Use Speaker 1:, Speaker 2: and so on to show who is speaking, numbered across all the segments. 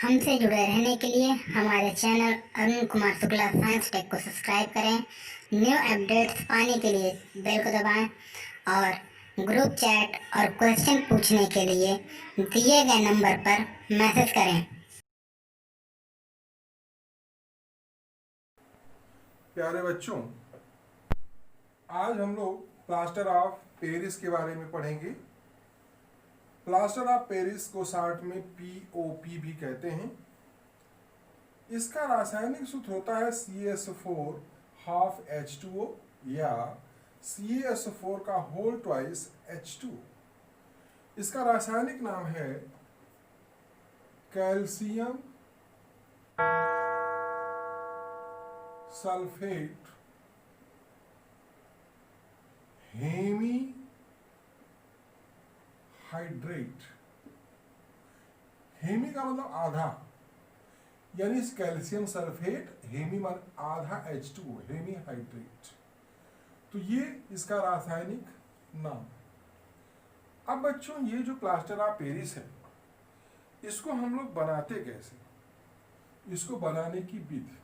Speaker 1: हमसे जुड़े रहने के लिए हमारे channel Arun Kumar Shukla science tech को सब्सक्राइब करें। न्यू अपडेट्स पाने के लिए बेल को दबाएं और ग्रुप चैट और क्वेश्चन पूछने के लिए दिए गए नंबर पर मैसेज करें।
Speaker 2: प्यारे बच्चों, आज हम लोग प्लास्टर ऑफ पेरिस के बारे में पढ़ेंगे। प्लास्टर ऑफ पेरिस को शॉर्ट में POP भी कहते हैं। इसका रासायनिक सूत्र होता है CH4 हाफ H2O या CaSO4 का होल ट्वाइस H2। इसका रासायनिक नाम है calcium sulphate hemi hydrate. Hemi का मतलब आधा, यानी इस कैल्शियम सल्फेट हेमी मान आधा H2O हेमी हाइड्रेट। तो ये इसका रासायनिक नाम। अब बच्चों, ये जो प्लास्टर ऑफ पेरिस है, इसको हम लोग बनाते कैसे? इसको बनाने की विधि,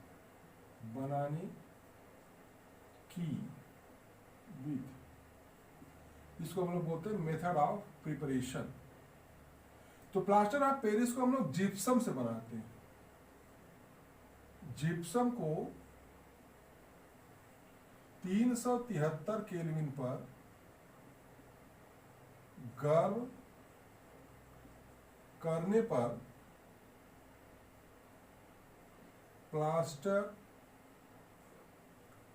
Speaker 2: इसको हम लोग बोलते हैं मेथड ऑफ प्रिपरेशन। तो प्लास्टर ऑफ पेरिस को हम लोग जिप्सम से बनाते हैं। जिप्सम को 373 केल्विन पर गर्म करने पर प्लास्टर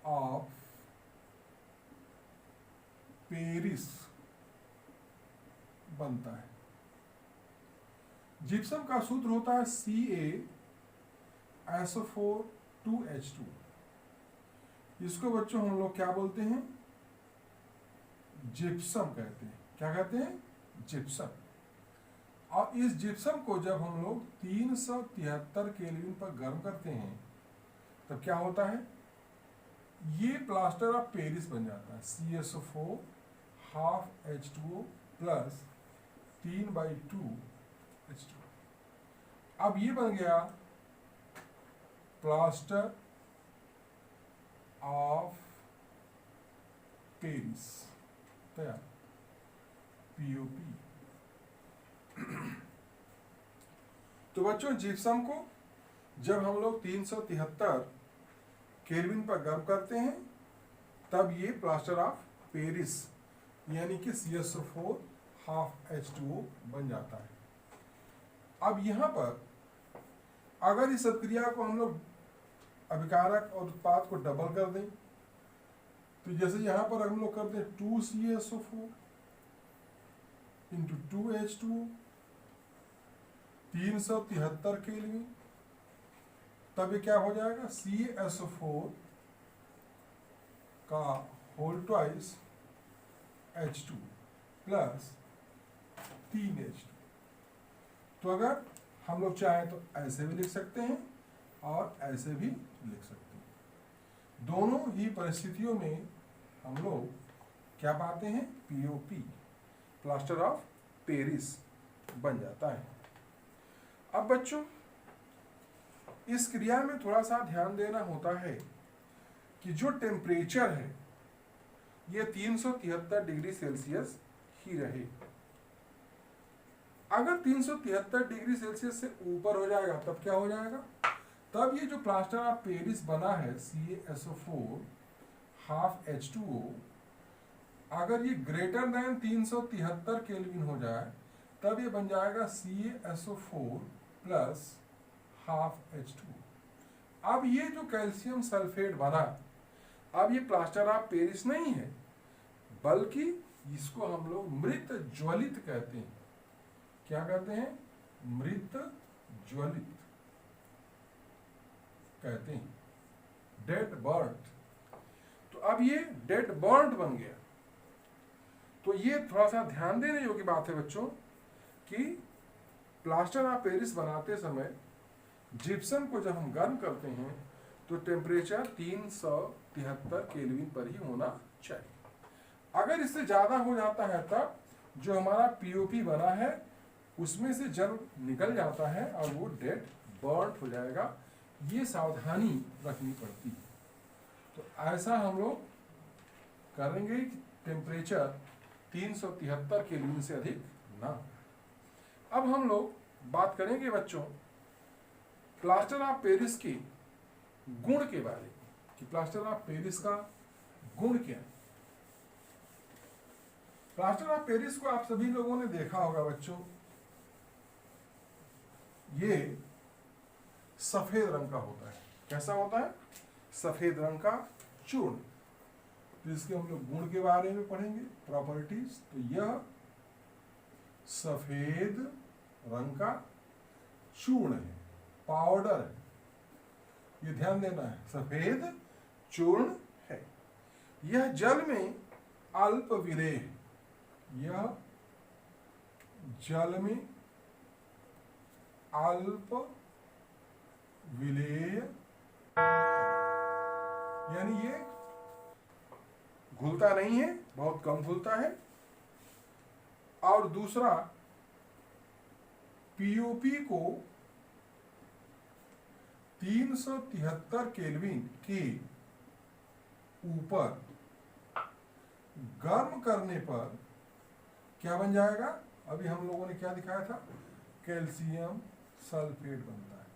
Speaker 2: ऑफ पेरिस बनता है। जिप्सम का सूत्र होता है CaSO4 2H2। इसको बच्चों हम लोग क्या बोलते हैं? जिप्सम कहते हैं। क्या कहते हैं? जिप्सम। और इस जिप्सम को जब हम लोग 373 केल्विन पर गर्म करते हैं तब क्या होता है? ये प्लास्टर ऑफ पेरिस बन जाता है। CaSO4 half H2O plus 3/2 H2। अब ये बन गया प्लास्टर ऑफ पेरिस, तैयार, POP। तो बच्चों, जिप्सम को जब हम लोग 373 केल्विन पर गर्म करते हैं तब ये प्लास्टर ऑफ पेरिस यानी कि CaSO4 हाफ H2O बन जाता है। अब यहां पर अगर इस अभिक्रिया को हम लोग अभिकारक और उत्पाद को डबल कर दें, तो जैसे यहां पर हम लोग करते हैं 2 CaSO4 इंटू 2 H2O 373 केल्विन, तब ये क्या हो जाएगा? CaSO4 का whole twice H2 plus 3H2। तो अगर हम लोग चाहें तो ऐसे भी लिख सकते हैं और ऐसे भी लिख सकते हैं। दोनों ही परिस्थितियों में हम लोग क्या पाते हैं? POP, प्लास्टर ऑफ पेरिस बन जाता है। अब बच्चों, इस क्रिया में थोड़ा सा ध्यान देना होता है कि जो टेम्परेचर है ये 373 डिग्री सेल्सियस ही रहे। अगर 373 डिग्री सेल्सियस से ऊपर हो जाएगा तब क्या हो जाएगा? तब ये जो प्लास्टर ऑफ पेरिस बना है CaSO4 हाफ H2O, अगर ये ग्रेटर देन 373 केल्विन हो जाए तब ये बन जाएगा CaSO4 प्लस हाफ H2O। अब ये जो कैल्शियम सल्फेट बना, अब ये प्लास्टर ऑफ पेरिस नहीं है, बल्कि इसको हम लोग मृत ज्वलित कहते हैं। क्या कहते हैं? मृत ज्वलित कहते हैं, डेड बर्न्ड। तो अब ये डेड बर्न्ड बन गया। तो ये थोड़ा सा ध्यान देने योग्य बात है बच्चों कि प्लास्टर ऑफ पेरिस बनाते समय जिप्सम को जब हम गर्म करते हैं तो टेम्परेचर 373 केल्विन पर ही होना चाहिए। अगर इससे ज्यादा हो जाता है तब जो हमारा POP बना है उसमें से जल निकल जाता है और वो डेड बर्न हो जाएगा। ये सावधानी रखनी पड़ती है। तो ऐसा हम लोग करेंगे कि टेम्परेचर 373 केल्विन से अधिक ना हो। अब हम लोग बात करेंगे बच्चों प्लास्टर ऑफ पेरिस के गुण के बारे में कि प्लास्टर ऑफ पेरिस का गुण क्या है। प्लास्टर ऑफ पेरिस को आप सभी लोगों ने देखा होगा बच्चों, ये सफेद रंग का होता है। कैसा होता है? सफेद रंग का चूर्ण। तो इसके हम लोग गुण के बारे में पढ़ेंगे, प्रॉपर्टीज। तो यह सफेद रंग का चूर्ण है, पाउडर है। ये ध्यान देना है, सफेद चूर्ण है। यह जल में अल्प विलेय है। यह जल में अल्प विलेय, यानी ये घुलता नहीं है, बहुत कम घुलता है। और दूसरा, पीओपी को 373 केल्विन के ऊपर गर्म करने पर क्या बन जाएगा? अभी हम लोगों ने क्या दिखाया था? कैल्शियम सल्फेट बनता है,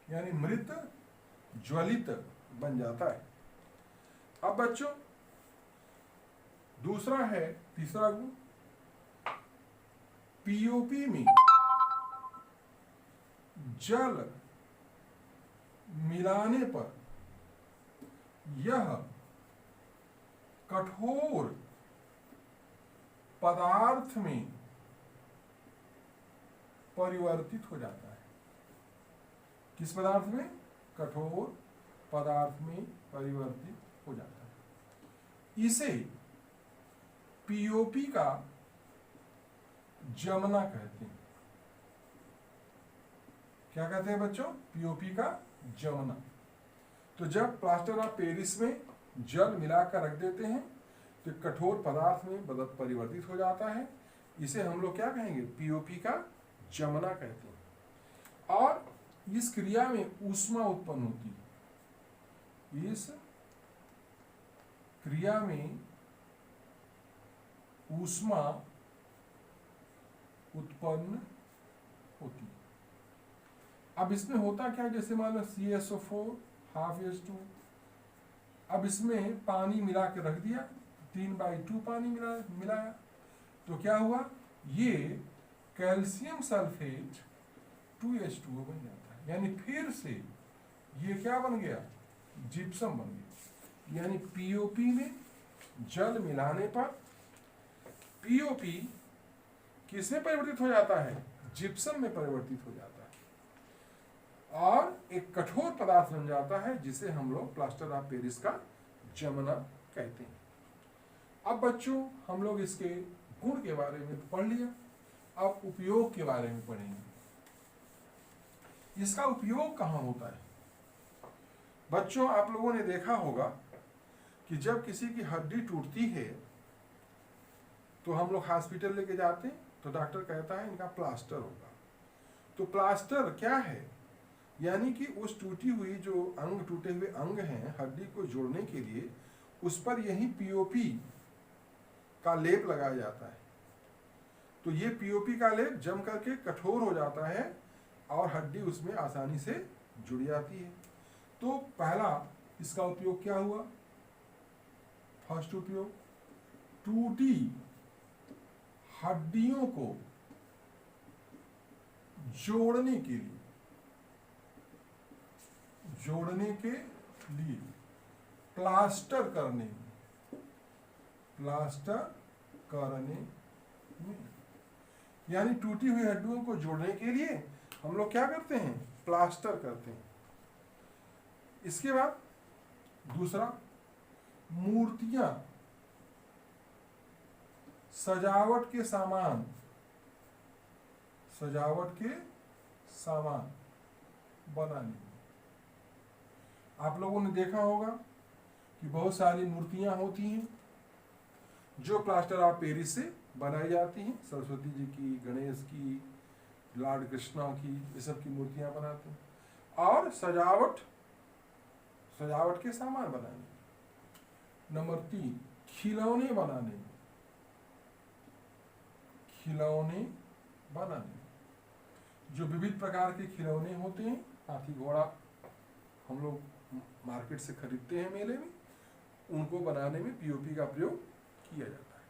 Speaker 2: यानी मृत ज्वलित बन जाता है। अब बच्चों दूसरा है, तीसरा गुण, पीओपी में जल मिलाने पर यह कठोर पदार्थ में परिवर्तित हो जाता है। किस पदार्थ में? कठोर पदार्थ में परिवर्तित हो जाता है। इसे पीओपी का जमना कहते हैं। क्या कहते हैं बच्चों? पीओपी का जमना। तो जब प्लास्टर ऑफ पेरिस में जल मिलाकर रख देते हैं तो कठोर पदार्थ में परिवर्तित हो जाता है। इसे हम लोग क्या कहेंगे? पीओपी का जमना कहते हैं। और इस क्रिया में ऊष्मा उत्पन्न होती है। इस क्रिया में ऊष्मा उत्पन्न होती है। अब इसमें होता क्या? जैसे मान लो CSO4 हाफ H2, अब इसमें पानी मिला के रख दिया, 3/2 पानी मिलाया, तो क्या हुआ? ये कैल्शियम सल्फेट 2H2O बन जाता है। यानी फिर से ये क्या बन गया? जिप्सम बन गया। यानी पीओपी में जल मिलाने पर पीओपी किसमें परिवर्तित हो जाता है? जिप्सम में परिवर्तित हो जाता है और एक कठोर पदार्थ बन जाता है, जिसे हम लोग प्लास्टर ऑफ पेरिस का जमना कहते हैं। अब बच्चों हम लोग इसके गुण के बारे में तो पढ़ लिया, अब उपयोग के बारे में पढ़ेंगे। इसका उपयोग कहाँ होता है? बच्चों आप लोगों ने देखा होगा कि जब किसी की हड्डी टूटती है तो हम लोग हॉस्पिटल लेके जाते हैं, तो डॉक्टर कहता है इनका प्लास्टर होगा। तो प्लास्टर क्या है? यानी कि उस टूटी हुई जो अंग, टूटे हुए अंग हैं, हड्डी को जोड़ने के लिए उस पर यही पीओपी का लेप लगाया जाता है। तो ये पीओपी का लेप जम करके कठोर हो जाता है और हड्डी उसमें आसानी से जुड़ जाती है। तो पहला इसका उपयोग क्या हुआ? फर्स्ट उपयोग, टूटी हड्डियों को जोड़ने के लिए प्लास्टर करने में, यानी टूटी हुई हड्डियों को जोड़ने के लिए हम लोग क्या करते हैं? प्लास्टर करते हैं। इसके बाद दूसरा, मूर्तियां, सजावट के सामान बनाने। आप लोगों ने देखा होगा कि बहुत सारी मूर्तियां होती हैं जो प्लास्टर ऑफ पेरिस से बनाई जाती हैं। सरस्वती जी की, गणेश की, लॉर्ड कृष्णा की, ये सब की मूर्तियां बनाते हैं। और सजावट के सामान बनाने में। नंबर 3, खिलौने बनाने में। खिलौने बनाने में जो विविध प्रकार के खिलौने होते हैं, हाथी घोड़ा हम लोग मार्केट से खरीदते हैं मेले में, उनको बनाने में पीओपी का प्रयोग किया जाता है।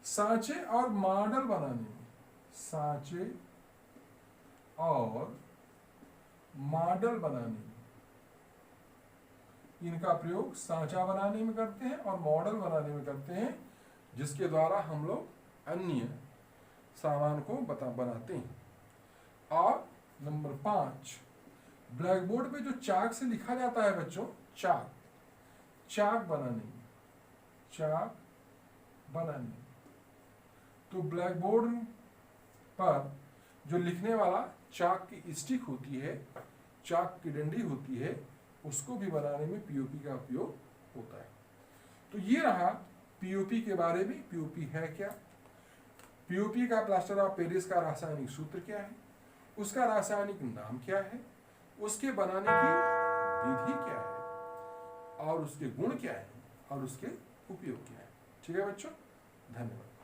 Speaker 2: सांचे और मॉडल बनाने में। सांचे और मॉडल बनाने में, इनका प्रयोग सांचा बनाने में करते हैं और मॉडल बनाने में करते हैं, जिसके द्वारा हम लोग अन्य सामान को बनाते हैं। और नंबर 5, ब्लैक बोर्ड पे जो चाक से लिखा जाता है बच्चों, चाक बनाने में। चाक बनाने में तो ब्लैक बोर्ड पर जो लिखने वाला चाक की स्टिक होती है, चाक की डंडी होती है, उसको भी बनाने में पीओपी का उपयोग होता है। तो ये रहा पीओपी के बारे में। पीओपी है क्या, पीओपी का प्लास्टर ऑफ पेरिस का रासायनिक सूत्र क्या है, उसका रासायनिक नाम क्या है, उसके बनाने की विधि क्या है, और उसके गुण क्या है, और उसके उपयोग क्या है। ठीक है बच्चों, धन्यवाद।